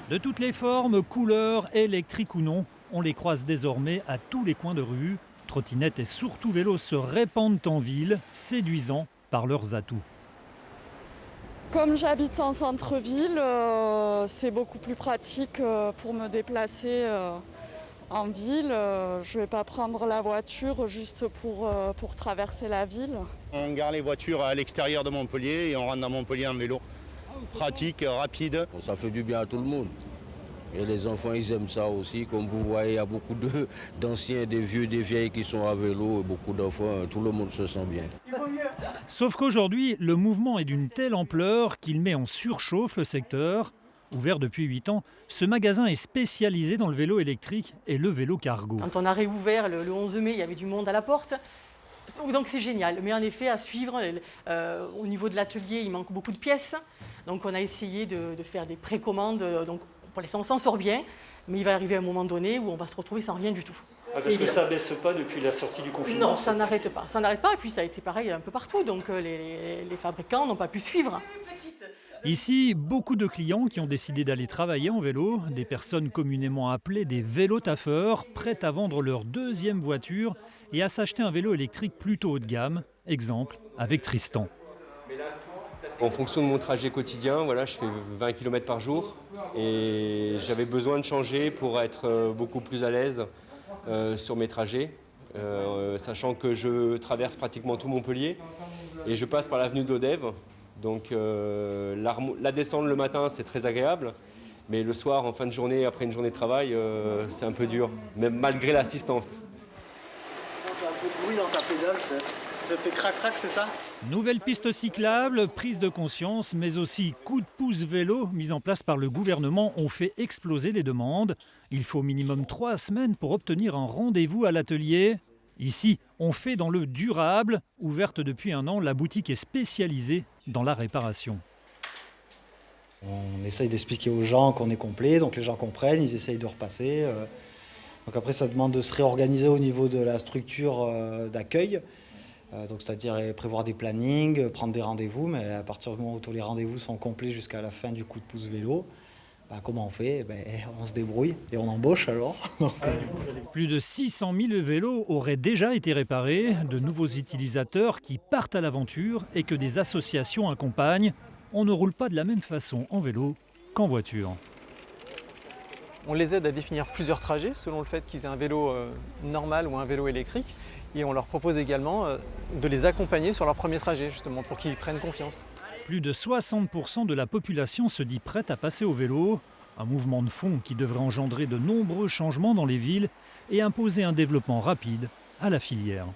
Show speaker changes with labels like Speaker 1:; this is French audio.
Speaker 1: De toutes les formes, couleurs, électriques ou non, on les croise désormais à tous les coins de rue. Trottinettes et surtout vélos se répandent en ville, séduisant par leurs atouts.
Speaker 2: Comme j'habite en centre-ville, c'est beaucoup plus pratique pour me déplacer en ville. Je ne vais pas prendre la voiture juste pour traverser la ville.
Speaker 3: On gare les voitures à l'extérieur de Montpellier et on rentre dans Montpellier en vélo. Pratique, rapide.
Speaker 4: Ça fait du bien à tout le monde. Et les enfants, ils aiment ça aussi. Comme vous voyez, il y a beaucoup d'anciens, des vieux, des vieilles qui sont à vélo. Et beaucoup d'enfants, tout le monde se sent bien.
Speaker 1: Sauf qu'aujourd'hui, le mouvement est d'une telle ampleur qu'il met en surchauffe le secteur. Ouvert depuis 8 ans, ce magasin est spécialisé dans le vélo électrique et le vélo cargo.
Speaker 5: Quand on a réouvert le 11 mai, il y avait du monde à la porte. Donc c'est génial. Mais en effet, à suivre, au niveau de l'atelier, il manque beaucoup de pièces. Donc on a essayé de faire des précommandes. Donc pour l'instant, on s'en sort bien. Mais il va arriver un moment donné où on va se retrouver sans rien du tout.
Speaker 1: Ah, parce que ça ne baisse pas depuis la sortie du confinement?
Speaker 5: Non, ça n'arrête pas. Ça n'arrête pas. Et puis ça a été pareil un peu partout. Donc les fabricants n'ont pas pu suivre.
Speaker 1: Ici, beaucoup de clients qui ont décidé d'aller travailler en vélo, des personnes communément appelées des vélotaffeurs, prêtes à vendre leur deuxième voiture et à s'acheter un vélo électrique plutôt haut de gamme. Exemple avec Tristan.
Speaker 6: En fonction de mon trajet quotidien, voilà, je fais 20 km par jour et j'avais besoin de changer pour être beaucoup plus à l'aise sur mes trajets, sachant que je traverse pratiquement tout Montpellier et je passe par l'avenue de l'Odève. Donc la descente le matin, c'est très agréable, mais le soir, en fin de journée, après une journée de travail, c'est un peu dur, même malgré l'assistance.
Speaker 7: Je pense qu'il y a un peu de bruit dans ta pédale, ça fait crac-crac, c'est ça?
Speaker 1: Nouvelle piste cyclable, prise de conscience, mais aussi coup de pouce vélo mis en place par le gouvernement ont fait exploser les demandes. Il faut au minimum 3 semaines pour obtenir un rendez-vous à l'atelier. Ici, on fait dans le durable. Ouverte depuis 1 an, la boutique est spécialisée dans la réparation.
Speaker 8: On essaye d'expliquer aux gens qu'on est complet, donc les gens comprennent, ils essayent de repasser. Donc après, ça demande de se réorganiser au niveau de la structure d'accueil. Donc c'est-à-dire prévoir des plannings, prendre des rendez-vous, mais à partir du moment où tous les rendez-vous sont complets jusqu'à la fin du coup de pouce vélo, comment on fait? On se débrouille et on embauche alors.
Speaker 1: Plus de 600 000 vélos auraient déjà été réparés, de nouveaux utilisateurs qui partent à l'aventure et que des associations accompagnent. On ne roule pas de la même façon en vélo qu'en voiture.
Speaker 9: On les aide à définir plusieurs trajets selon le fait qu'ils aient un vélo normal ou un vélo électrique. Et on leur propose également de les accompagner sur leur premier trajet, justement, pour qu'ils prennent confiance.
Speaker 1: Plus de 60% de la population se dit prête à passer au vélo. Un mouvement de fond qui devrait engendrer de nombreux changements dans les villes et imposer un développement rapide à la filière.